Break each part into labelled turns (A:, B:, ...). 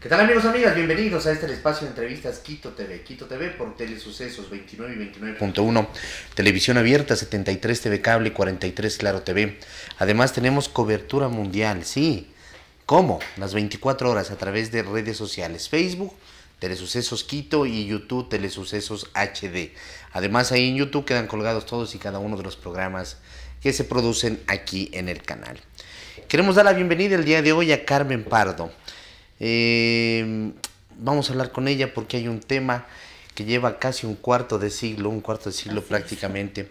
A: ¿Qué tal, amigos, amigas? Bienvenidos a este espacio de entrevistas Quito TV por Telesucesos 29 y 29.1, Televisión Abierta, 73 TV Cable, 43 Claro TV. Además tenemos cobertura mundial, sí, ¿cómo? Las 24 horas a través de redes sociales, Facebook, Telesucesos Quito y YouTube, Telesucesos HD. Además ahí en YouTube quedan colgados todos y cada uno de los programas que se producen aquí en el canal. Queremos dar la bienvenida el día de hoy a Carmen Pardo. Vamos a hablar con ella porque hay un tema que lleva casi un cuarto de siglo prácticamente,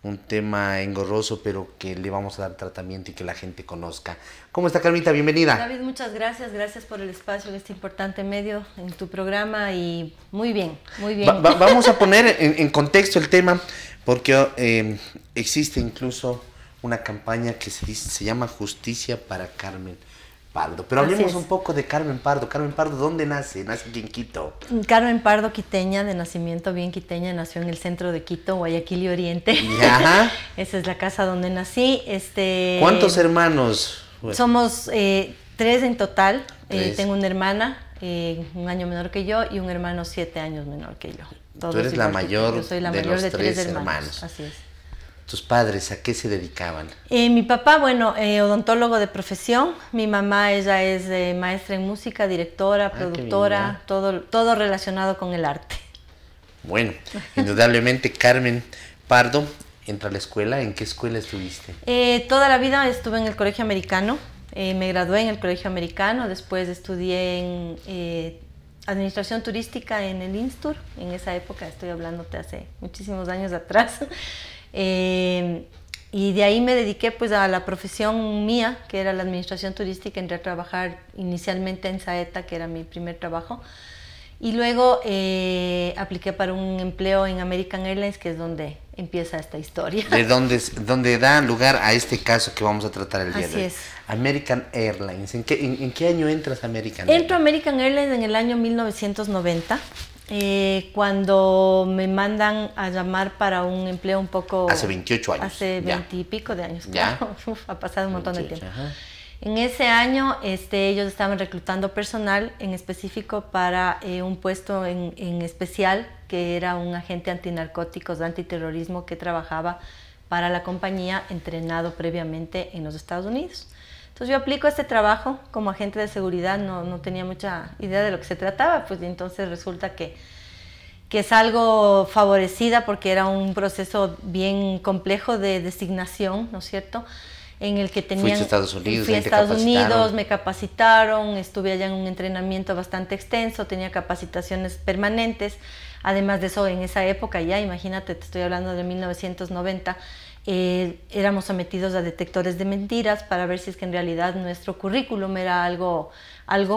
A: un tema engorroso, pero que le vamos a dar tratamiento y que la gente conozca. ¿Cómo está, Carmita? Bienvenida.
B: David, muchas gracias, gracias por el espacio en este importante medio, en tu programa, y muy bien, muy bien.
A: Vamos a poner en contexto el tema porque existe incluso una campaña que se llama Justicia para Carmen Pardo. Pero hablemos un poco de Carmen Pardo. Carmen Pardo, ¿dónde nace? Nace aquí en Quito.
B: Carmen Pardo, quiteña, de nacimiento bien quiteña, nació en el centro de Quito, Guayaquil y Oriente.
A: Ajá.
B: Esa es la casa donde nací.
A: ¿Cuántos hermanos?
B: Somos 3 en total. Tengo una hermana, 1 año menor que yo, y un hermano 7 años menor que yo.
A: Tú eres la mayor.
B: Yo soy la mayor de 3 hermanos. Así es.
A: ¿Tus padres a qué se dedicaban?
B: Mi papá, bueno, odontólogo de profesión. Mi mamá, ella es maestra en música, directora, productora, todo relacionado con el arte.
A: Bueno, indudablemente Carmen Pardo entra a la escuela. ¿En qué escuela estuviste?
B: Toda la vida estuve en el Colegio Americano. Me gradué en el Colegio Americano, después estudié en Administración Turística en el INSTUR. En esa época, estoy hablándote hace muchísimos años atrás. Y de ahí me dediqué pues a la profesión mía, que era la administración turística. Entré a trabajar inicialmente en Saeta, que era mi primer trabajo, y luego apliqué para un empleo en American Airlines, que es donde empieza esta historia.
A: De donde da lugar a este caso que vamos a tratar el día de hoy.
B: Así es.
A: American Airlines. ¿En qué año entras a American Airlines?
B: Entro a American Airlines en el año 1990. Cuando me mandan a llamar para un empleo un poco...
A: Hace 28 años.
B: Hace 20 y pico de años, claro. Ha pasado un montón 28, de tiempo. Ajá. En ese año ellos estaban reclutando personal en específico para un puesto en especial, que era un agente antinarcóticos, de antiterrorismo, que trabajaba para la compañía, entrenado previamente en los Estados Unidos. Entonces yo aplico este trabajo como agente de seguridad, no tenía mucha idea de lo que se trataba, pues, y entonces resulta que salgo favorecida porque era un proceso bien complejo de designación, ¿no es cierto?, en el que tenían...
A: Fuiste a Estados Unidos,
B: fui a Estados Unidos, me capacitaron, estuve allá en un entrenamiento bastante extenso, tenía capacitaciones permanentes. Además de eso, en esa época ya, imagínate, te estoy hablando de 1990, éramos sometidos a detectores de mentiras para ver si es que en realidad nuestro currículum era algo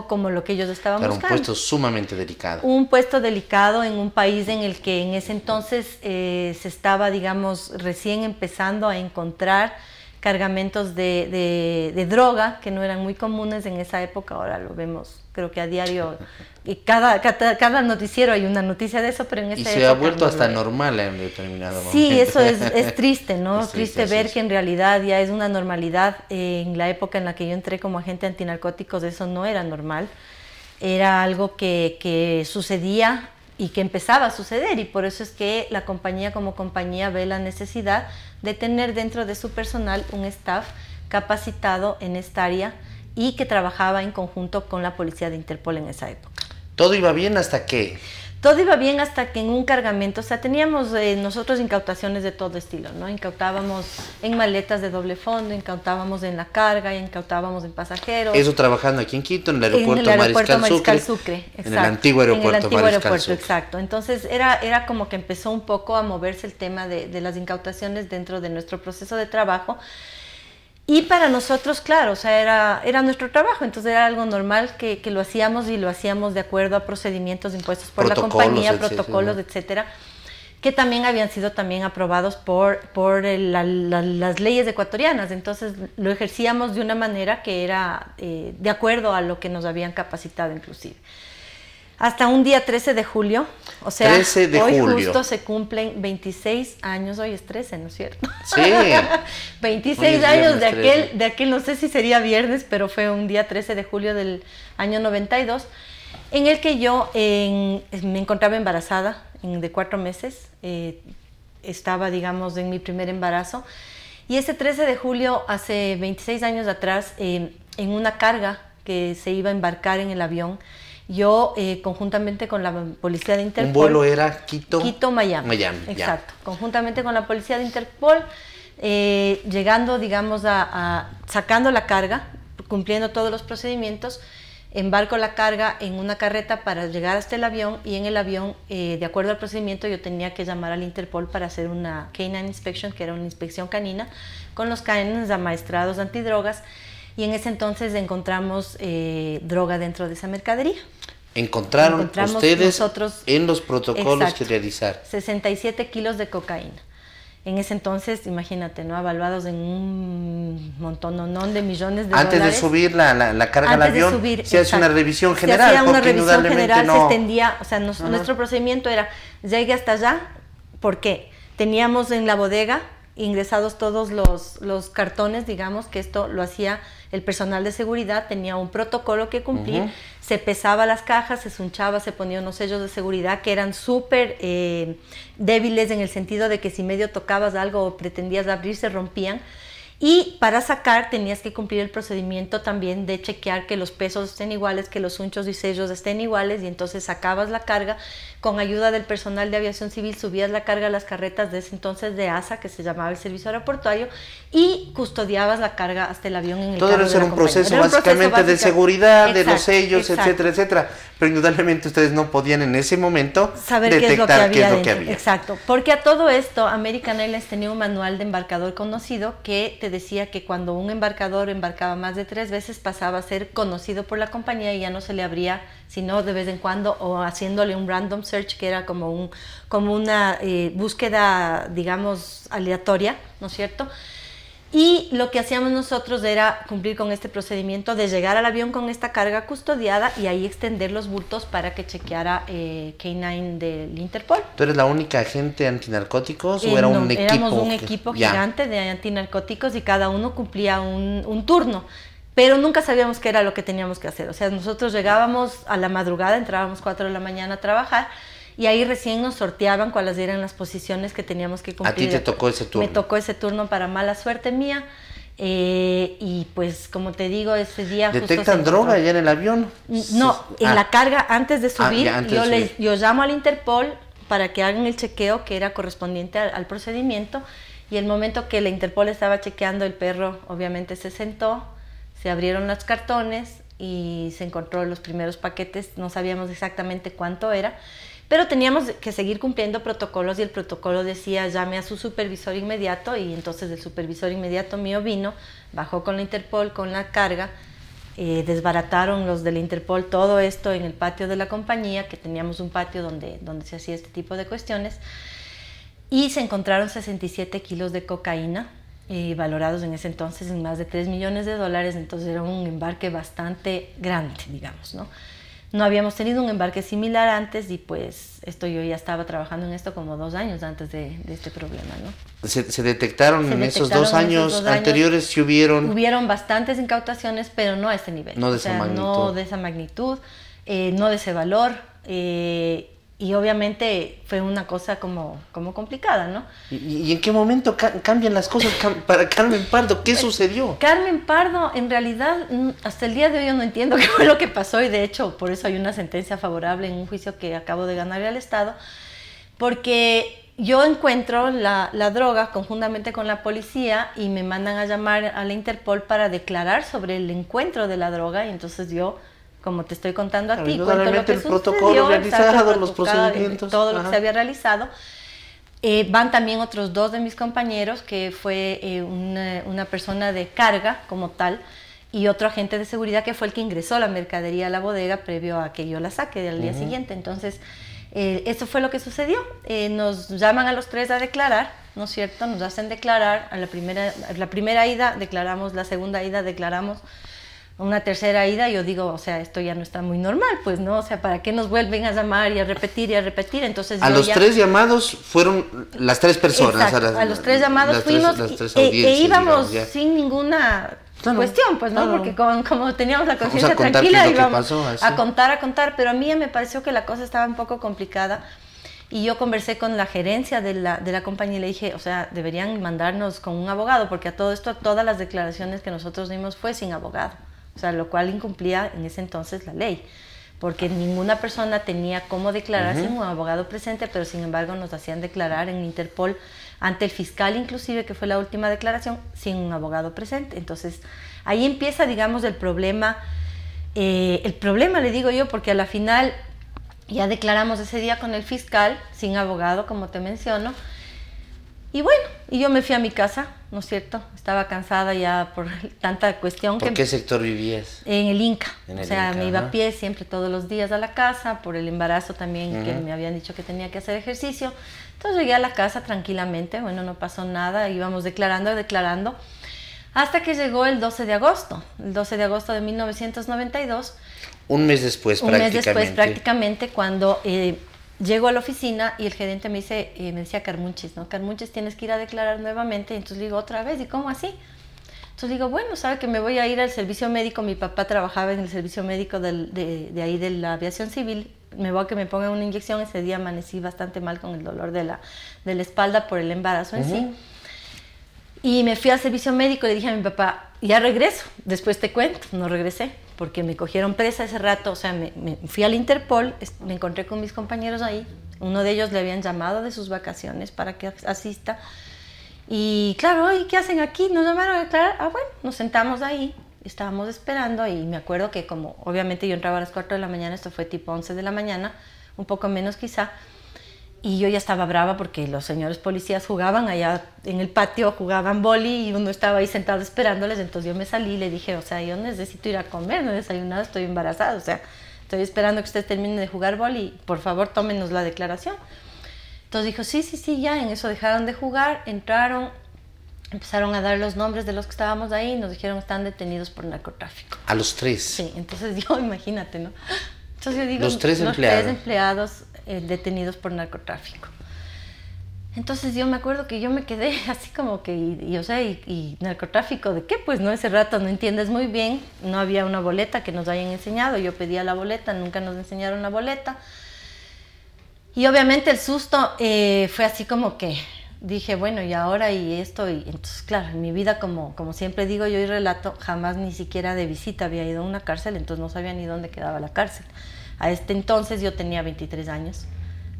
B: como lo que ellos estaban buscando.
A: Era un puesto sumamente delicado.
B: Un puesto delicado en un país en el que en ese entonces se estaba, digamos, recién empezando a encontrar cargamentos de droga que no eran muy comunes en esa época. Ahora lo vemos, creo que a diario, y cada noticiero hay una noticia de eso, pero en esa época...
A: Y se ha vuelto hasta normal en determinado momento.
B: Sí, eso es triste, ¿no? Es triste ver
A: sí.
B: que en realidad ya es una normalidad. En la época en la que yo entré como agente antinarcóticos, eso no era normal. Era algo que sucedía y que empezaba a suceder, y por eso es que la compañía como compañía ve la necesidad de tener dentro de su personal un staff capacitado en esta área y que trabajaba en conjunto con la policía de Interpol en esa época.
A: ¿Todo iba bien hasta qué?
B: Todo iba bien hasta que en un cargamento, o sea, teníamos nosotros incautaciones de todo estilo, ¿no? Incautábamos en maletas de doble fondo, incautábamos en la carga, incautábamos en pasajeros.
A: Eso trabajando aquí en Quito, en el aeropuerto
B: Mariscal Sucre. Exacto.
A: En el antiguo aeropuerto Mariscal Sucre.
B: Exacto. Entonces era como que empezó un poco a moverse el tema de las incautaciones dentro de nuestro proceso de trabajo. Y para nosotros, claro, o sea, era nuestro trabajo, entonces era algo normal que lo hacíamos, y lo hacíamos de acuerdo a procedimientos impuestos por la compañía, protocolos, etcétera, que también habían sido aprobados por las leyes ecuatorianas. Entonces lo ejercíamos de una manera que era de acuerdo a lo que nos habían capacitado inclusive. Hasta un día 13 de julio, o sea, hoy justo se cumplen 26 años, hoy es 13, ¿no es cierto?
A: Sí.
B: 26 años de aquel, no sé si sería viernes, pero fue un día 13 de julio del año 92, en el que yo me encontraba embarazada de 4 meses, estaba, digamos, en mi primer embarazo, y ese 13 de julio, hace 26 años atrás, en una carga que se iba a embarcar en el avión, yo, conjuntamente con la policía de Interpol...
A: ¿Un vuelo era Quito?
B: Quito, Miami.
A: Miami,
B: exacto.
A: Ya.
B: Conjuntamente con la policía de Interpol, llegando, digamos, sacando la carga, cumpliendo todos los procedimientos, embarco la carga en una carreta para llegar hasta el avión, y en el avión, de acuerdo al procedimiento, yo tenía que llamar al Interpol para hacer una Canine Inspection, que era una inspección canina, con los canines amaestrados antidrogas, y en ese entonces encontramos droga dentro de esa mercadería.
A: Encontramos ustedes
B: nosotros,
A: en los protocolos
B: exacto,
A: que realizaron
B: 67 kilos de cocaína. En ese entonces, imagínate, ¿no? Avaluados en un montón de millones de dólares.
A: Antes de subir la carga al avión, se hace una revisión general.
B: Se hacía una revisión general,
A: no...
B: se extendía, o sea, nuestro procedimiento era, llegue hasta allá, porque teníamos en la bodega ingresados todos los cartones, digamos, que esto lo hacía el personal de seguridad, tenía un protocolo que cumplir, se pesaba las cajas, se sunchaba, se ponían unos sellos de seguridad que eran súper débiles, en el sentido de que si medio tocabas algo o pretendías abrir, se rompían. Y para sacar tenías que cumplir el procedimiento también de chequear que los pesos estén iguales, que los sunchos y sellos estén iguales, y entonces sacabas la carga. Con ayuda del personal de aviación civil subías la carga a las carretas de ese entonces de ASA, que se llamaba el Servicio Aeroportuario, y custodiabas la carga hasta el avión en el
A: Todo
B: carro
A: eso era un proceso básicamente de seguridad, de los sellos, etcétera, etcétera. Pero indudablemente ustedes no podían en ese momento
B: saber
A: detectar
B: qué es lo que había. Exacto, porque a todo esto American Airlines tenía un manual de embarcador conocido que te decía que cuando un embarcador embarcaba más de 3 veces pasaba a ser conocido por la compañía y ya no se le abría sino de vez en cuando, o haciéndole un random search, que era como una búsqueda, digamos, aleatoria, ¿no es cierto? Y lo que hacíamos nosotros era cumplir con este procedimiento de llegar al avión con esta carga custodiada y ahí extender los bultos para que chequeara K9 del Interpol.
A: ¿Tú eres la única agente antinarcóticos o era un equipo?
B: Éramos un equipo gigante de antinarcóticos y cada uno cumplía un turno, pero nunca sabíamos qué era lo que teníamos que hacer. O sea, nosotros llegábamos a la madrugada, entrábamos 4 de la mañana a trabajar, y ahí recién nos sorteaban cuáles eran las posiciones que teníamos que cumplir.
A: ¿A ti te tocó ese turno?
B: Me tocó ese turno para mala suerte mía, y pues como te digo, ese día...
A: ¿Detectan droga ya en el avión?
B: No, en la carga, antes de subir,
A: antes
B: yo llamo al Interpol para que hagan el chequeo que era correspondiente al procedimiento, y el momento que el Interpol estaba chequeando, el perro obviamente se sentó, se abrieron los cartones y se encontró los primeros paquetes. No sabíamos exactamente cuánto era, pero teníamos que seguir cumpliendo protocolos, y el protocolo decía llame a su supervisor inmediato, y entonces el supervisor inmediato mío vino, bajó con la Interpol con la carga, desbarataron los del Interpol todo esto en el patio de la compañía, que teníamos un patio donde se hacía este tipo de cuestiones, y se encontraron 67 kilos de cocaína, valorados en ese entonces en más de $3 millones. Entonces era un embarque bastante grande, digamos, ¿no? No habíamos tenido un embarque similar antes, y pues yo ya estaba trabajando en esto como 2 años antes de este problema, ¿no?
A: ¿Se detectaron en esos 2 años anteriores? ¿Sí hubieron
B: bastantes incautaciones, pero no a este nivel.
A: No de esa magnitud.
B: No de esa magnitud, no de ese valor, y obviamente fue una cosa como complicada, ¿no?
A: ¿Y en qué momento cambian las cosas para Carmen Pardo? ¿Qué sucedió?
B: Carmen Pardo, en realidad, hasta el día de hoy yo no entiendo qué fue lo que pasó, y de hecho por eso hay una sentencia favorable en un juicio que acabo de ganar al Estado, porque yo encuentro la droga conjuntamente con la policía y me mandan a llamar a la Interpol para declarar sobre el encuentro de la droga, y entonces yo, como te estoy contando a ti, cuento lo que
A: el protocolo realizado, los procedimientos,
B: todo lo que se había realizado. Van también otros 2 de mis compañeros, que fue una persona de carga como tal, y otro agente de seguridad que fue el que ingresó la mercadería a la bodega previo a que yo la saque al día siguiente. Entonces, eso fue lo que sucedió. Nos llaman a los 3 a declarar, ¿no es cierto? Nos hacen declarar. A la primera ida declaramos, la segunda ida declaramos, una tercera ida. Yo digo, o sea, esto ya no está muy normal, pues, ¿no? O sea, ¿para qué nos vuelven a llamar y a repetir y a repetir? Entonces
A: a los 3 llamados fueron las 3 personas.
B: Exacto, a los 3 llamados fuimos, e íbamos sin ninguna cuestión, pues, ¿no?
A: Claro.
B: Porque como teníamos la conciencia
A: Vamos a contar
B: tranquila,
A: qué es lo que
B: íbamos
A: pasó, así.
B: a contar, pero a mí me pareció que la cosa estaba un poco complicada. Y yo conversé con la gerencia de la compañía y le dije, o sea, deberían mandarnos con un abogado, porque a todo esto, todas las declaraciones que nosotros dimos fue sin abogado, o sea, lo cual incumplía en ese entonces la ley, porque ninguna persona tenía cómo declarar sin un abogado presente, pero sin embargo nos hacían declarar en Interpol ante el fiscal inclusive, que fue la última declaración, sin un abogado presente. Entonces, ahí empieza, digamos, el problema le digo yo, porque a la final ya declaramos ese día con el fiscal, sin abogado, como te menciono. Y bueno, y yo me fui a mi casa, ¿no es cierto? Estaba cansada ya por tanta cuestión.
A: ¿Por qué sector vivías?
B: En el Inca.
A: En el
B: o sea,
A: Inca,
B: me iba
A: ajá.
B: a pie siempre todos los días a la casa, por el embarazo también, que me habían dicho que tenía que hacer ejercicio. Entonces llegué a la casa tranquilamente, bueno, no pasó nada, íbamos declarando, hasta que llegó el 12 de agosto, de 1992.
A: Un mes después,
B: prácticamente, cuando llego a la oficina y el gerente me decía, Carmunchis, ¿no? Carmunchis, tienes que ir a declarar nuevamente. Y entonces le digo, ¿otra vez? ¿Y cómo así? Entonces digo, bueno, sabe que me voy a ir al servicio médico. Mi papá trabajaba en el servicio médico de ahí de la aviación civil. Me voy a que me pongan una inyección. Ese día amanecí bastante mal con el dolor de la espalda por el embarazo en sí. Y me fui al servicio médico y le dije a mi papá, ya regreso, después te cuento. No regresé porque me cogieron presa ese rato. O sea, me fui al Interpol, me encontré con mis compañeros ahí. Uno de ellos le habían llamado de sus vacaciones para que asista. Y claro, ¿y qué hacen aquí? Nos llamaron a declarar. Ah, bueno, nos sentamos ahí, estábamos esperando. Y me acuerdo que como obviamente yo entraba a las 4 de la mañana, esto fue tipo 11 de la mañana, un poco menos quizá. Y yo ya estaba brava porque los señores policías jugaban allá en el patio, jugaban boli y uno estaba ahí sentado esperándoles. Entonces yo me salí y le dije, o sea, yo necesito ir a comer, no he desayunado, estoy embarazada, o sea, estoy esperando que ustedes terminen de jugar boli, por favor tómenos la declaración. Entonces dijo, sí, ya, en eso dejaron de jugar, entraron, empezaron a dar los nombres de los que estábamos ahí y nos dijeron, están detenidos por narcotráfico.
A: ¿A los tres?
B: Sí, entonces yo, imagínate, ¿no? Entonces yo digo,
A: los tres
B: empleados detenidos por narcotráfico. Entonces yo me acuerdo que yo me quedé así como que, y narcotráfico ¿de qué? Pues no, ese rato no entiendes muy bien, no había una boleta que nos hayan enseñado, yo pedía la boleta, nunca nos enseñaron la boleta. Y obviamente el susto fue así como que dije, bueno, y ahora y esto, y entonces claro, en mi vida como siempre digo yo y relato, jamás ni siquiera de visita había ido a una cárcel, entonces no sabía ni dónde quedaba la cárcel. A este entonces yo tenía 23 años,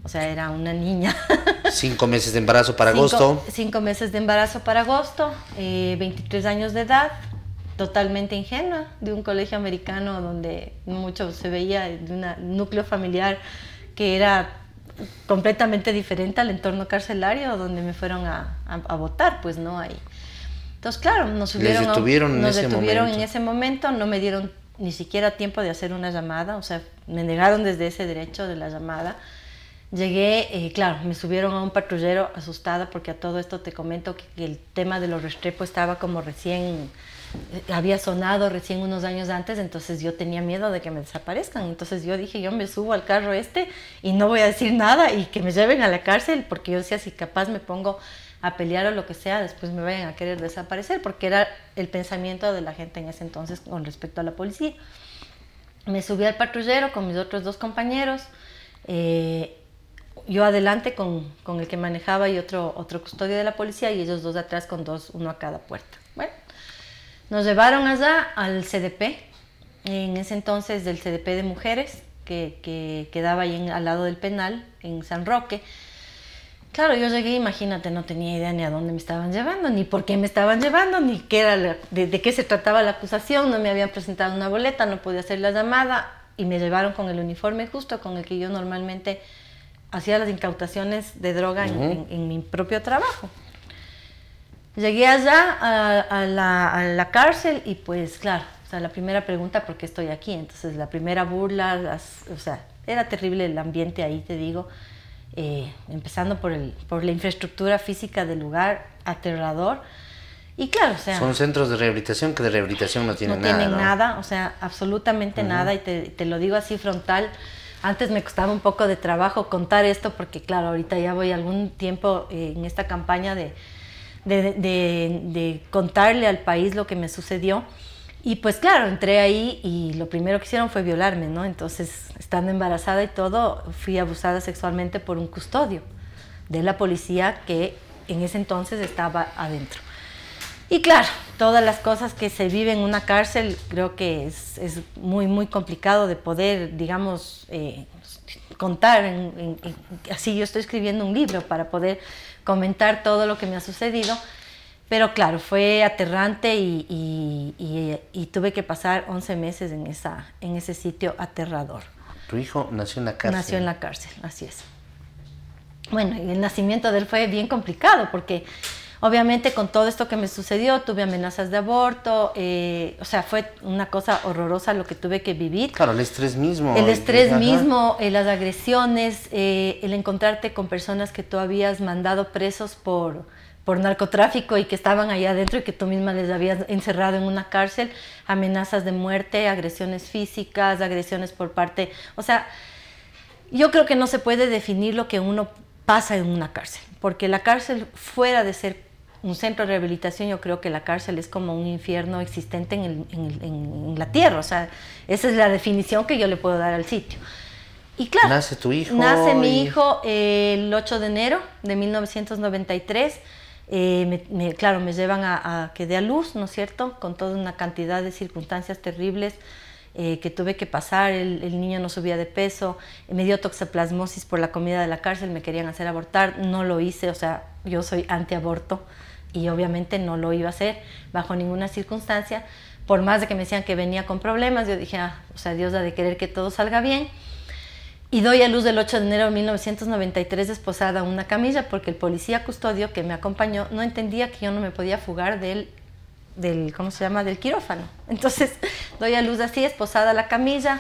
B: o sea, era una niña.
A: 5 meses de embarazo para agosto.
B: 5 meses de embarazo para agosto, 23 años de edad, totalmente ingenua, de un colegio americano donde mucho se veía, de un núcleo familiar que era completamente diferente al entorno carcelario donde me fueron a votar, pues no ahí. Entonces, claro, nos detuvieron en ese momento, no me dieron ni siquiera tiempo de hacer una llamada, o sea, me negaron desde ese derecho de la llamada. Llegué, claro, me subieron a un patrullero asustada porque a todo esto te comento que el tema de los Restrepo estaba como recién, había sonado recién unos años antes, entonces yo tenía miedo de que me desaparezcan. Entonces yo dije, yo me subo al carro y no voy a decir nada y que me lleven a la cárcel, porque yo decía, si capaz me pongo a pelear o lo que sea, después me vayan a querer desaparecer, porque era el pensamiento de la gente en ese entonces con respecto a la policía. Me subí al patrullero con mis otros 2 compañeros, yo adelante con el que manejaba y otro custodio de la policía, y ellos 2 atrás con 2, uno a cada puerta. Bueno, nos llevaron allá al CDP, en ese entonces del CDP de mujeres, que quedaba ahí al lado del penal, en San Roque. Claro, yo llegué, imagínate, no tenía idea ni a dónde me estaban llevando, ni por qué me estaban llevando, ni qué era de qué se trataba la acusación. No me habían presentado una boleta, no podía hacer la llamada, y me llevaron con el uniforme justo con el que yo normalmente hacía las incautaciones de droga en mi propio trabajo. Llegué allá a la cárcel y pues claro, o sea, la primera pregunta, ¿por qué estoy aquí? Entonces la primera burla, o sea, era terrible el ambiente ahí, te digo. Empezando por la infraestructura física del lugar, aterrador. Y claro, o sea,
A: son centros de rehabilitación que de rehabilitación no tienen nada.
B: No tienen nada, o sea, absolutamente nada, y te lo digo así frontal. Antes me costaba un poco de trabajo contar esto porque claro, ahorita ya voy algún tiempo en esta campaña de de contarle al país lo que me sucedió. Y pues claro, entré ahí y lo primero que hicieron fue violarme, ¿no? Entonces, estando embarazada y todo, fui abusada sexualmente por un custodio de la policía que en ese entonces estaba adentro. Y claro, todas las cosas que se viven en una cárcel, creo que es muy, muy complicado de poder, digamos, contar. Así yo estoy escribiendo un libro para poder comentar todo lo que me ha sucedido. Pero claro, fue aterrante y tuve que pasar 11 meses en ese sitio aterrador.
A: ¿Tu hijo nació en la cárcel?
B: Nació en la cárcel, así es. Bueno, y el nacimiento de él fue bien complicado porque obviamente con todo esto que me sucedió, tuve amenazas de aborto, o sea, fue una cosa horrorosa lo que tuve que vivir.
A: Claro, el estrés mismo.
B: El estrés mismo, las agresiones, el encontrarte con personas que tú habías mandado presos por narcotráfico y que estaban allá adentro y que tú misma les habías encerrado en una cárcel, amenazas de muerte, agresiones físicas, agresiones por parte... O sea, yo creo que no se puede definir lo que uno pasa en una cárcel, porque la cárcel, fuera de ser un centro de rehabilitación, yo creo que la cárcel es como un infierno existente en la tierra. O sea, esa es la definición que yo le puedo dar al sitio. Y claro,
A: ¿nace tu hijo?
B: Nace mi hijo el 8 de enero de 1993. Claro, me llevan a que dé a luz, ¿no es cierto? Con toda una cantidad de circunstancias terribles que tuve que pasar. El niño no subía de peso, me dio toxoplasmosis por la comida de la cárcel, me querían hacer abortar, no lo hice. O sea, yo soy antiaborto y obviamente no lo iba a hacer bajo ninguna circunstancia. Por más de que me decían que venía con problemas, yo dije, o sea, Dios ha de querer que todo salga bien. Y doy a luz el 8 de enero de 1993 esposada a una camilla porque el policía custodio que me acompañó no entendía que yo no me podía fugar del ¿cómo se llama?, del quirófano. Entonces doy a luz así, esposada a la camilla.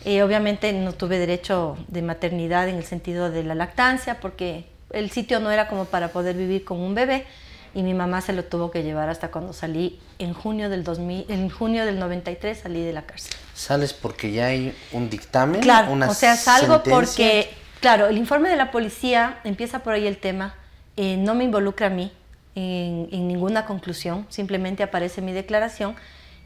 B: Obviamente no tuve derecho de maternidad en el sentido de la lactancia porque el sitio no era como para poder vivir con un bebé y mi mamá se lo tuvo que llevar hasta cuando salí en junio del 93 salí de la cárcel.
A: ¿Sales porque ya hay un dictamen?
B: Claro,
A: una
B: o sea, salgo
A: sentencia?
B: porque, claro, el informe de la policía, empieza por ahí el tema, no me involucra a mí en ninguna conclusión, simplemente aparece mi declaración,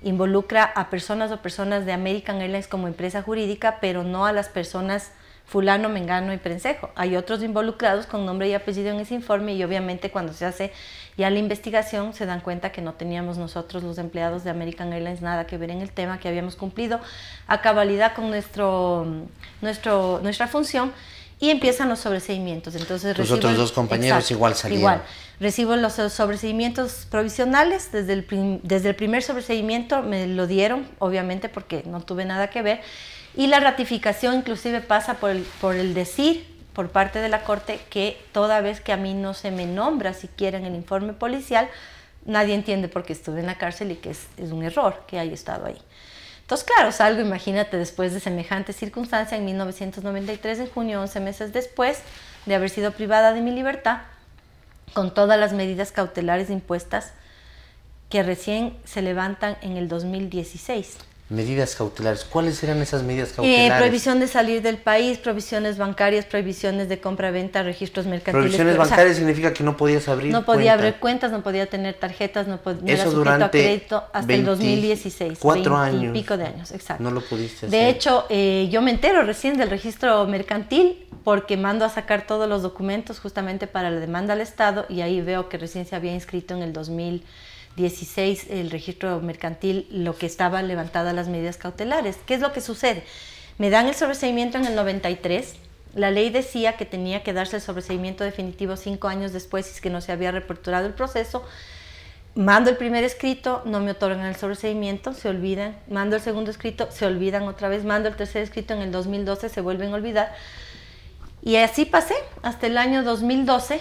B: involucra a personas o personas de American Airlines como empresa jurídica, pero no a las personas fulano, mengano y prensejo. Hay otros involucrados con nombre y apellido en ese informe y obviamente cuando se hace ya la investigación se dan cuenta que no teníamos nosotros los empleados de American Airlines nada que ver en el tema, que habíamos cumplido a cabalidad con nuestra función y empiezan los sobreseimientos. Entonces
A: tus otros dos compañeros exacto, igual salieron. Igual,
B: recibo los sobreseimientos provisionales, desde el primer sobreseimiento me lo dieron, obviamente porque no tuve nada que ver. Y la ratificación inclusive pasa por el decir por parte de la Corte que toda vez que a mí no se me nombra siquiera en el informe policial, nadie entiende por qué estuve en la cárcel y que es un error que haya estado ahí. Entonces, claro, salgo, imagínate, después de semejante circunstancia, en 1993, en junio, 11 meses después de haber sido privada de mi libertad, con todas las medidas cautelares impuestas que recién se levantan en el 2016.
A: Medidas cautelares. ¿Cuáles eran esas medidas cautelares?
B: Prohibición de salir del país, prohibiciones bancarias, prohibiciones de compra-venta, registros mercantiles.
A: Prohibiciones bancarias significa que no podías abrir
B: No podía abrir cuentas, no podía tener tarjetas, no era sujeto a crédito hasta el 2016.
A: 4 años.
B: 20 y pico de años, exacto.
A: No lo pudiste hacer.
B: De hecho, yo me entero recién del registro mercantil porque mando a sacar todos los documentos justamente para la demanda al Estado y ahí veo que recién se había inscrito en el 2016 el registro mercantil, lo que estaba levantadas las medidas cautelares. ¿Qué es lo que sucede? Me dan el sobreseimiento en el 93, la ley decía que tenía que darse el sobreseimiento definitivo 5 años después si es que no se había reaperturado el proceso. Mando el primer escrito, no me otorgan el sobreseimiento, se olvidan. Mando el segundo escrito, se olvidan otra vez. Mando el tercer escrito en el 2012, se vuelven a olvidar. Y así pasé hasta el año 2012,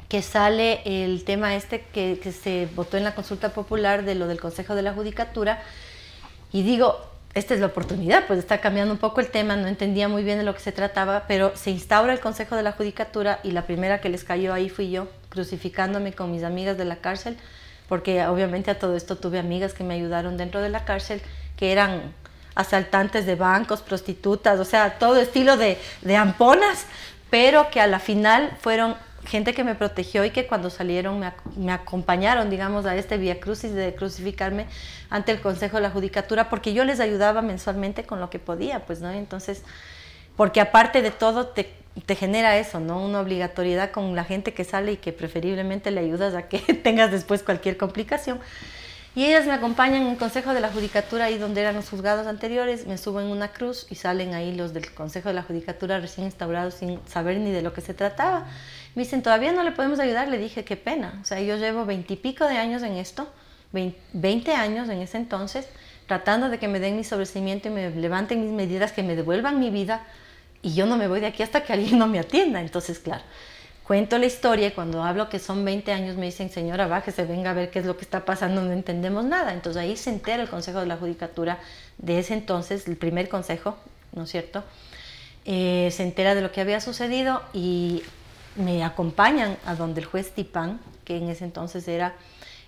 B: que sale el tema que se votó en la consulta popular de lo del Consejo de la Judicatura, y digo, esta es la oportunidad, pues está cambiando un poco el tema, no entendía muy bien de lo que se trataba, pero se instaura el Consejo de la Judicatura y la primera que les cayó ahí fui yo, crucificándome con mis amigas de la cárcel, porque obviamente a todo esto tuve amigas que me ayudaron dentro de la cárcel, que eran asaltantes de bancos, prostitutas, o sea, todo estilo de amponas, pero que a la final fueron gente que me protegió y que cuando salieron me acompañaron, digamos, a este vía crucis de crucificarme ante el Consejo de la Judicatura, porque yo les ayudaba mensualmente con lo que podía, pues, ¿no? Entonces, porque aparte de todo te genera eso, ¿no? Una obligatoriedad con la gente que sale y que preferiblemente le ayudas a que tengas después cualquier complicación. Y ellas me acompañan en el Consejo de la Judicatura, ahí donde eran los juzgados anteriores, me subo en una cruz y salen ahí los del Consejo de la Judicatura recién instaurados sin saber ni de lo que se trataba. Me dicen, todavía no le podemos ayudar. Le dije, qué pena. O sea, yo llevo 20 y pico de años en esto, 20 años en ese entonces, tratando de que me den mi sobreseimiento y me levanten mis medidas, que me devuelvan mi vida, y yo no me voy de aquí hasta que alguien no me atienda. Entonces, claro, cuento la historia y cuando hablo que son 20 años me dicen, señora, bájese, venga a ver qué es lo que está pasando, no entendemos nada. Entonces ahí se entera el Consejo de la Judicatura de ese entonces, el primer consejo, ¿no es cierto? Se entera de lo que había sucedido y me acompañan a donde el juez Tipán, que en ese entonces era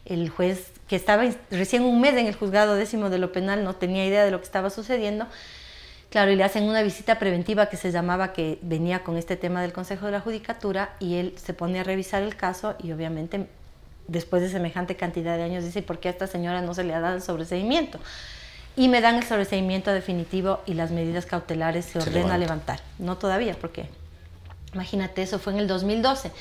B: el juez que estaba recién un mes en el juzgado 10º de lo penal, no tenía idea de lo que estaba sucediendo. Claro, y le hacen una visita preventiva que se llamaba, que venía con este tema del Consejo de la Judicatura, y él se pone a revisar el caso y obviamente después de semejante cantidad de años dice, ¿por qué a esta señora no se le ha dado el sobreseimiento? Y me dan el sobreseimiento definitivo y las medidas cautelares se ordena levantar. No todavía, porque imagínate, eso fue en el 2012.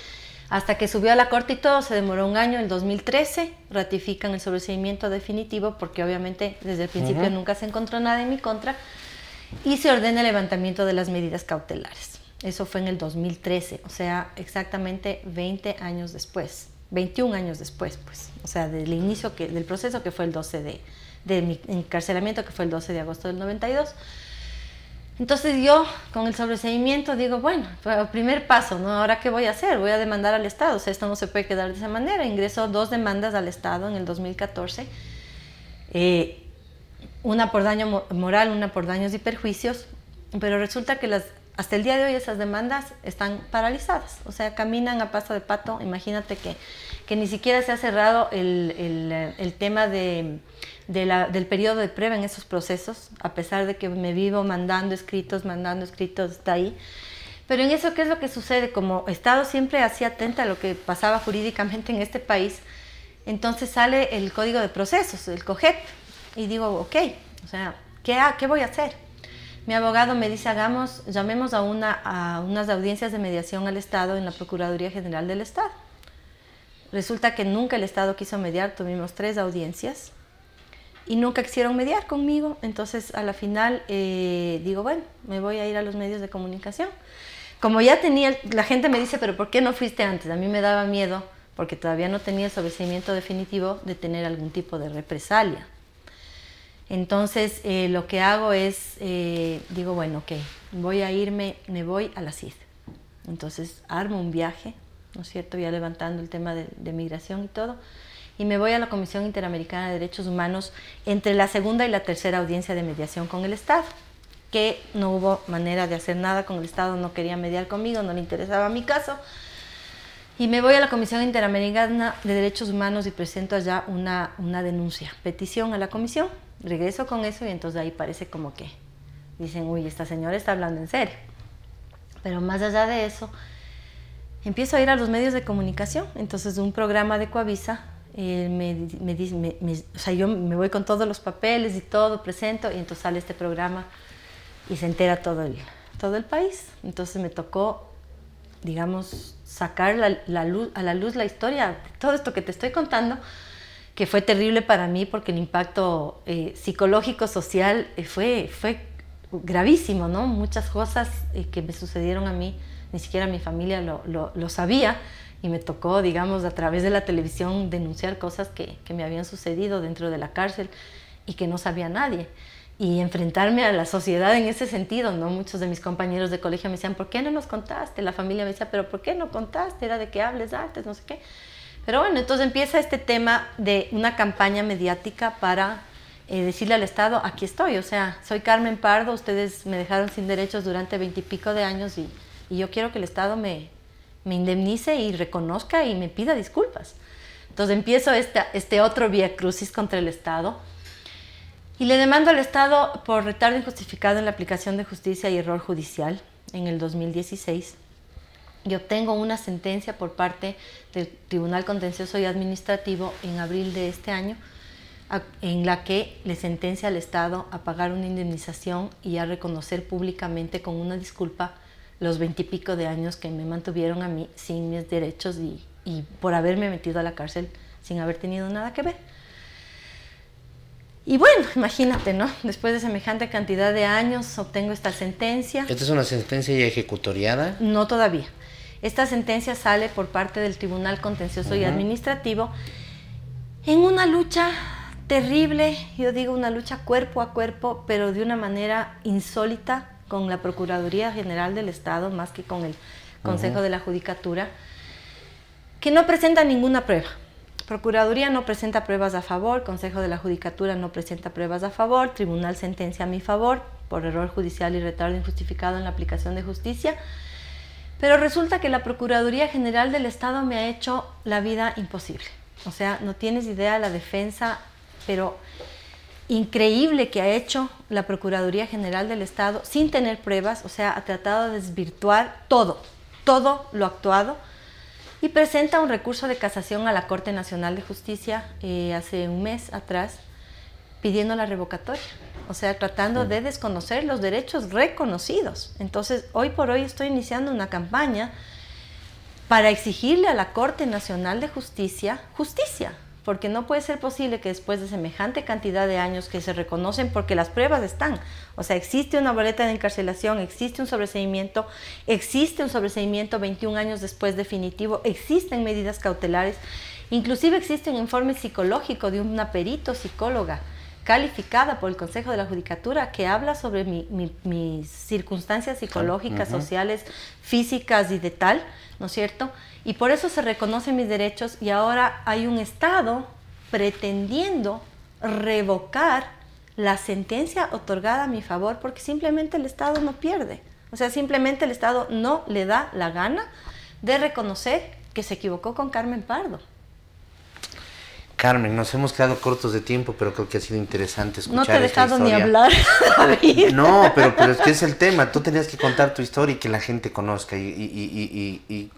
B: Hasta que subió a la corte y todo, se demoró un año. En el 2013 ratifican el sobreseimiento definitivo porque obviamente desde el principio nunca se encontró nada en mi contra. Y se ordena el levantamiento de las medidas cautelares. Eso fue en el 2013, o sea, exactamente 20 años después, 21 años después, pues. O sea, del inicio del proceso, que fue el 12 de mi encarcelamiento, que fue el 12 de agosto del 92. Entonces yo, con el sobreseimiento, digo, bueno, el primer paso, ¿no? ¿Ahora qué voy a hacer? Voy a demandar al Estado, o sea, esto no se puede quedar de esa manera. Ingreso 2 demandas al Estado en el 2014. Una por daño moral, una por daños y perjuicios, pero resulta que hasta el día de hoy esas demandas están paralizadas, o sea, caminan a paso de pato. Imagínate que ni siquiera se ha cerrado el tema del periodo de prueba en esos procesos, a pesar de que me vivo mandando escritos, está ahí. Pero en eso, ¿qué es lo que sucede? Como Estado siempre hacía atenta a lo que pasaba jurídicamente en este país, entonces sale el Código de Procesos, el COJEP, y digo, ok, o sea, ¿qué voy a hacer? Mi abogado me dice, llamemos a unas audiencias de mediación al Estado en la Procuraduría General del Estado. Resulta que nunca el Estado quiso mediar, tuvimos 3 audiencias y nunca quisieron mediar conmigo. Entonces, a la final, digo, bueno, me voy a ir a los medios de comunicación. Como ya tenía, la gente me dice, pero ¿por qué no fuiste antes? A mí me daba miedo, porque todavía no tenía el sobreseimiento definitivo de tener algún tipo de represalia. Entonces, lo que hago es, digo, bueno, ok, me voy a la CID. Entonces, armo un viaje, ¿no es cierto? Ya levantando el tema de migración y todo, y me voy a la Comisión Interamericana de Derechos Humanos entre la segunda y la tercera audiencia de mediación con el Estado, que no hubo manera de hacer nada con el Estado, no quería mediar conmigo, no le interesaba mi caso. Y me voy a la Comisión Interamericana de Derechos Humanos y presento allá una denuncia, petición a la comisión. Regreso con eso y entonces ahí parece como que dicen, uy, esta señora está hablando en serio. Pero más allá de eso, empiezo a ir a los medios de comunicación. Entonces un programa de Coavisa, o sea, yo me voy con todos los papeles y todo, presento, y entonces sale este programa y se entera todo el país. Entonces me tocó, digamos, sacar a la luz la historia de todo esto que te estoy contando, que fue terrible para mí porque el impacto psicológico, social, fue gravísimo, ¿no? Muchas cosas que me sucedieron a mí, ni siquiera mi familia lo sabía, y me tocó, digamos, a través de la televisión denunciar cosas que me habían sucedido dentro de la cárcel y que no sabía nadie. Y enfrentarme a la sociedad en ese sentido, ¿no? Muchos de mis compañeros de colegio me decían, ¿por qué no nos contaste? La familia me decía, ¿pero por qué no contaste? Era de que hables antes, no sé qué. Pero bueno, entonces empieza este tema de una campaña mediática para decirle al Estado, aquí estoy, o sea, soy Carmen Pardo, ustedes me dejaron sin derechos durante 20 y pico de años y yo quiero que el Estado me indemnice y reconozca y me pida disculpas. Entonces empiezo este otro vía crucis contra el Estado y le demando al Estado por retardo injustificado en la aplicación de justicia y error judicial en el 2016. yo tengo una sentencia por parte del Tribunal Contencioso y Administrativo en abril de este año, en la que le sentencia al Estado a pagar una indemnización y a reconocer públicamente con una disculpa los 20 y pico de años que me mantuvieron a mí sin mis derechos y por haberme metido a la cárcel sin haber tenido nada que ver. Y bueno, imagínate, ¿no? Después de semejante cantidad de años obtengo esta sentencia.
A: ¿Esta es una sentencia ya ejecutoriada?
B: No todavía. Esta sentencia sale por parte del Tribunal Contencioso y Administrativo en una lucha terrible, yo digo una lucha cuerpo a cuerpo, pero de una manera insólita con la Procuraduría General del Estado, más que con el Consejo de la Judicatura, que no presenta ninguna prueba. Procuraduría no presenta pruebas a favor, Consejo de la Judicatura no presenta pruebas a favor, Tribunal sentencia a mi favor por error judicial y retardo injustificado en la aplicación de justicia, pero resulta que la Procuraduría General del Estado me ha hecho la vida imposible. O sea, no tienes idea la defensa, pero increíble que ha hecho la Procuraduría General del Estado sin tener pruebas, o sea, ha tratado de desvirtuar todo lo actuado, y presenta un recurso de casación a la Corte Nacional de Justicia hace un mes atrás, pidiendo la revocatoria, o sea, tratando de desconocer los derechos reconocidos. Entonces, hoy por hoy estoy iniciando una campaña para exigirle a la Corte Nacional de Justicia, justicia, porque no puede ser posible que después de semejante cantidad de años que se reconocen, porque las pruebas están, o sea, existe una boleta de encarcelación, existe un sobreseimiento 21 años después definitivo, existen medidas cautelares, inclusive existe un informe psicológico de una perito psicóloga calificada por el Consejo de la Judicatura que habla sobre mis circunstancias psicológicas, sociales, físicas y de tal, ¿no es cierto? Y por eso se reconocen mis derechos y ahora hay un Estado pretendiendo revocar la sentencia otorgada a mi favor porque simplemente el Estado no pierde. O sea, simplemente el Estado no le da la gana de reconocer que se equivocó con Carmen Pardo.
A: Carmen, nos hemos quedado cortos de tiempo, pero creo que ha sido interesante escuchar.
B: No te he dejado
A: esta
B: ni hablar, David.
A: No, pero es que es el tema. Tú tenías que contar tu historia y que la gente conozca y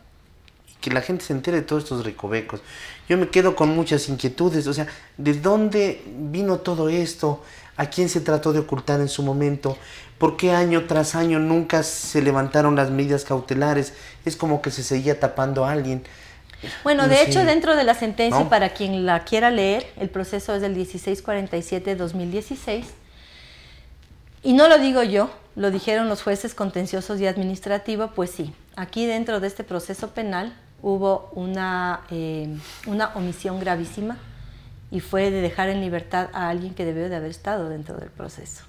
A: que la gente se entere de todos estos recovecos. Yo me quedo con muchas inquietudes. O sea, ¿de dónde vino todo esto? ¿A quién se trató de ocultar en su momento? ¿Por qué año tras año nunca se levantaron las medidas cautelares? Es como que se seguía tapando a alguien.
B: Bueno, de hecho, dentro de la sentencia,
A: ¿no?
B: Para quien la quiera leer, el proceso es del 1647 de 2016. Y no lo digo yo, lo dijeron los jueces contenciosos y administrativos, pues sí. Aquí dentro de este proceso penal hubo una omisión gravísima y fue de dejar en libertad a alguien que debió de haber estado dentro del proceso.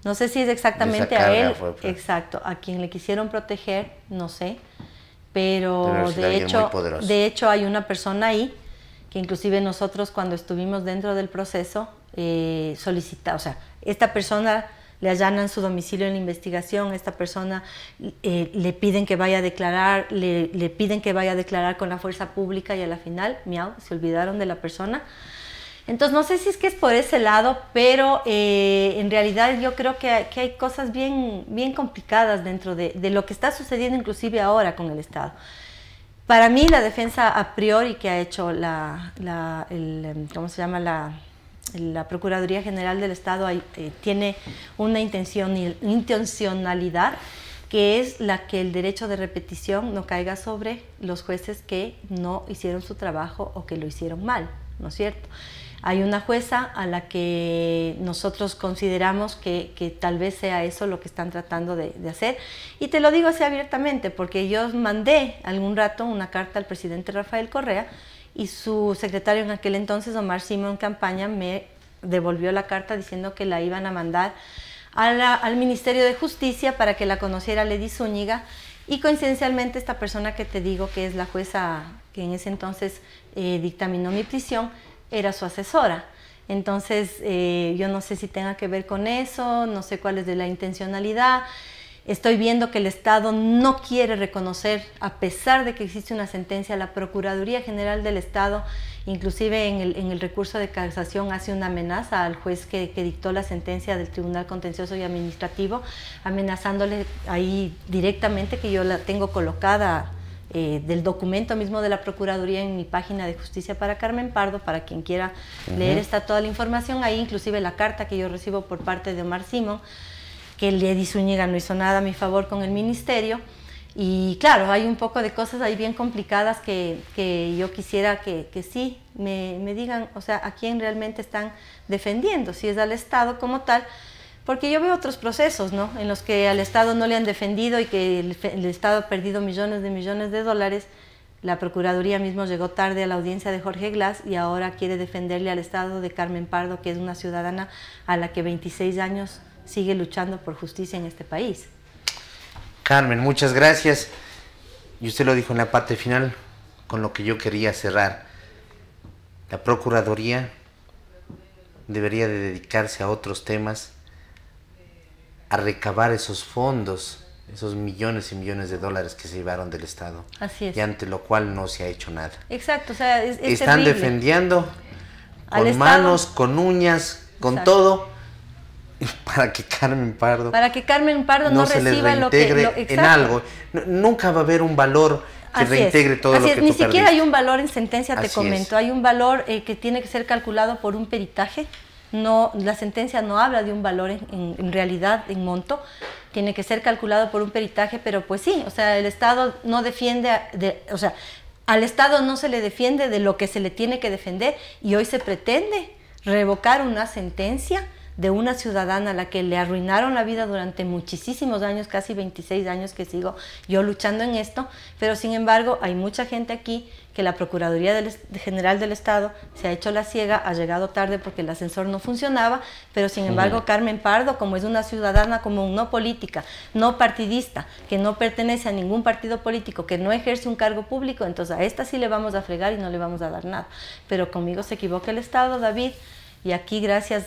B: No sé si es exactamente a él, exacto, a quien le quisieron proteger, no sé. Pero de hecho hay una persona ahí que inclusive nosotros cuando estuvimos dentro del proceso solicita, o sea, esta persona le allanan su domicilio en la investigación, esta persona le piden que vaya a declarar, le piden que vaya a declarar con la fuerza pública y a la final, miau, se olvidaron de la persona. Entonces no sé si es que es por ese lado, pero en realidad yo creo que hay cosas bien complicadas dentro de lo que está sucediendo inclusive ahora con el Estado. Para mí la defensa a priori que ha hecho ¿cómo se llama? La Procuraduría General del Estado tiene una intencionalidad que es la que el derecho de repetición no caiga sobre los jueces que no hicieron su trabajo o que lo hicieron mal, ¿no es cierto? Hay una jueza a la que nosotros consideramos que tal vez sea eso lo que están tratando de hacer. Y te lo digo así abiertamente, porque yo mandé algún rato una carta al presidente Rafael Correa y su secretario en aquel entonces, Omar Simón Campaña, me devolvió la carta diciendo que la iban a mandar al Ministerio de Justicia para que la conociera Lady Zúñiga. Y coincidencialmente esta persona que te digo que es la jueza que en ese entonces dictaminó mi prisión, era su asesora. Entonces yo no sé si tenga que ver con eso, no sé cuál es de la intencionalidad. Estoy viendo que el Estado no quiere reconocer, a pesar de que existe una sentencia, la Procuraduría General del Estado, inclusive en el recurso de casación, hace una amenaza al juez que dictó la sentencia del Tribunal Contencioso y Administrativo, amenazándole ahí directamente, que yo la tengo colocada del documento mismo de la Procuraduría en mi página de Justicia para Carmen Pardo, para quien quiera leer está toda la información ahí, inclusive la carta que yo recibo por parte de Omar Simón, que el Eddy Zúñiga no hizo nada a mi favor con el ministerio. Y claro, hay un poco de cosas ahí bien complicadas que yo quisiera que sí me digan, o sea, a quién realmente están defendiendo, si es al Estado como tal, porque yo veo otros procesos, ¿no?, en los que al Estado no le han defendido y que el Estado ha perdido millones de dólares. La Procuraduría mismo llegó tarde a la audiencia de Jorge Glass y ahora quiere defenderle al Estado de Carmen Pardo, que es una ciudadana a la que 26 años sigue luchando por justicia en este país.
A: Carmen, muchas gracias. Y usted lo dijo en la parte final, con lo que yo quería cerrar. La Procuraduría debería de dedicarse a otros temas, a recabar esos fondos, esos millones y millones de dólares que se llevaron del Estado.
B: Así es.
A: Y ante lo cual no se ha hecho nada.
B: Exacto, o sea, es
A: están
B: terrible.
A: Defendiendo
B: Al
A: con
B: Estado,
A: manos, con uñas, con
B: exacto,
A: todo, para que Carmen Pardo
B: no
A: se les
B: reciba lo que...
A: reintegre en algo. Nunca va a haber un valor que reintegre todo lo que tú perdiste.
B: Ni siquiera hay un valor en sentencia, te comento.
A: Es.
B: Hay un valor que tiene que ser calculado por un peritaje. No, la sentencia no habla de un valor en realidad, en monto. Tiene que ser calculado por un peritaje, pero pues sí, o sea, el Estado no defiende, o sea, al Estado no se le defiende de lo que se le tiene que defender, y hoy se pretende revocar una sentencia de una ciudadana a la que le arruinaron la vida durante muchísimos años, casi 26 años que sigo yo luchando en esto, pero sin embargo hay mucha gente aquí que la Procuraduría General del Estado se ha hecho la ciega, ha llegado tarde porque el ascensor no funcionaba, pero sin embargo Carmen Pardo, como es una ciudadana común, no política, no partidista, que no pertenece a ningún partido político, que no ejerce un cargo público, entonces a esta sí le vamos a fregar y no le vamos a dar nada. Pero conmigo se equivoca el Estado, David. Y aquí gracias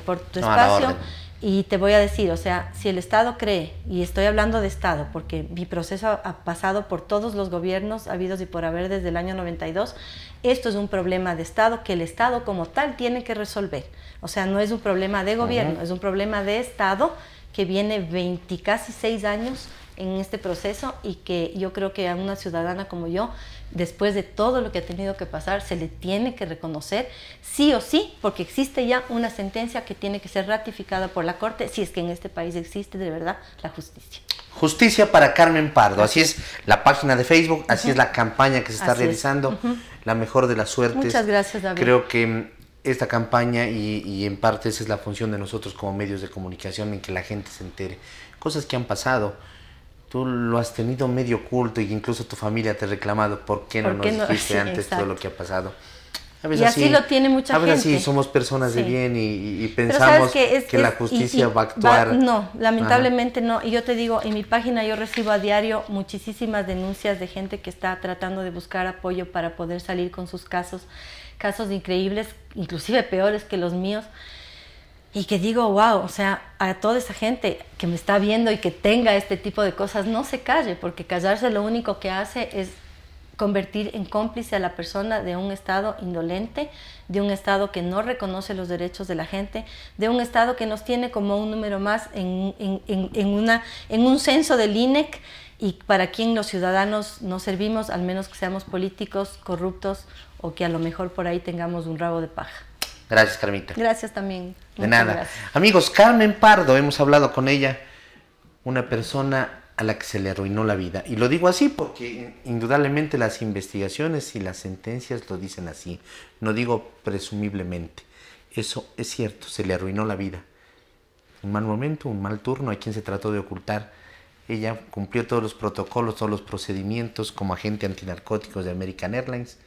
B: por tu espacio, y te voy a decir, o sea, si el Estado cree, y estoy hablando de Estado, porque mi proceso ha pasado por todos los gobiernos habidos y por haber desde el año 92, esto es un problema de Estado que el Estado como tal tiene que resolver. O sea, no es un problema de gobierno, es un problema de Estado que viene casi 6 años en este proceso, y que yo creo que a una ciudadana como yo, después de todo lo que ha tenido que pasar, se le tiene que reconocer sí o sí, porque existe ya una sentencia que tiene que ser ratificada por la Corte, si es que en este país existe de verdad la justicia. Justicia para Carmen Pardo, así es la página de Facebook, así es la campaña que se está realizando, la mejor de las suertes. Muchas gracias, David. Creo que esta campaña, y en parte esa es la función de nosotros como medios de comunicación, en que la gente se entere, cosas que han pasado. Tú lo has tenido medio oculto, y incluso tu familia te ha reclamado, ¿por qué no nos dijiste antes todo lo que ha pasado? A veces y así lo tiene mucha gente. A veces sí, somos personas de bien y pensamos que la justicia va a actuar. No, lamentablemente no. Y yo te digo, en mi página yo recibo a diario muchísimas denuncias de gente que está tratando de buscar apoyo para poder salir con sus casos increíbles, inclusive peores que los míos. Y que digo, wow, o sea, a toda esa gente que me está viendo y que tenga este tipo de cosas, no se calle, porque callarse lo único que hace es convertir en cómplice a la persona de un Estado indolente, de un Estado que no reconoce los derechos de la gente, de un Estado que nos tiene como un número más en un censo del INEC, y para quien los ciudadanos no servimos, al menos que seamos políticos corruptos o que a lo mejor por ahí tengamos un rabo de paja. Gracias, Carmita. Gracias también. De nada. Gracias. Amigos, Carmen Pardo, hemos hablado con ella, una persona a la que se le arruinó la vida. Y lo digo así porque indudablemente las investigaciones y las sentencias lo dicen así. No digo presumiblemente. Eso es cierto, se le arruinó la vida. Un mal momento, un mal turno, a quien se trató de ocultar. Ella cumplió todos los protocolos, todos los procedimientos como agente antinarcóticos de American Airlines.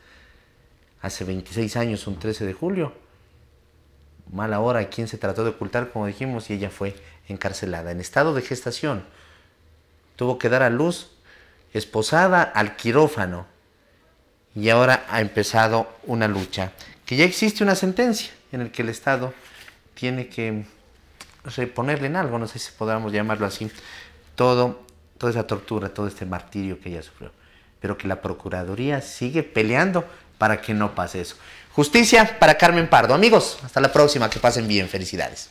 B: Hace 26 años, un 13 de julio. Mala hora, a quien se trató de ocultar, como dijimos, y ella fue encarcelada en estado de gestación. Tuvo que dar a luz, esposada al quirófano, y ahora ha empezado una lucha, que ya existe una sentencia en la que el Estado tiene que reponerle en algo, no sé si podamos llamarlo así, toda esa tortura, todo este martirio que ella sufrió, pero que la Procuraduría sigue peleando para que no pase eso. Justicia para Carmen Pardo. Amigos, hasta la próxima, que pasen bien, felicidades.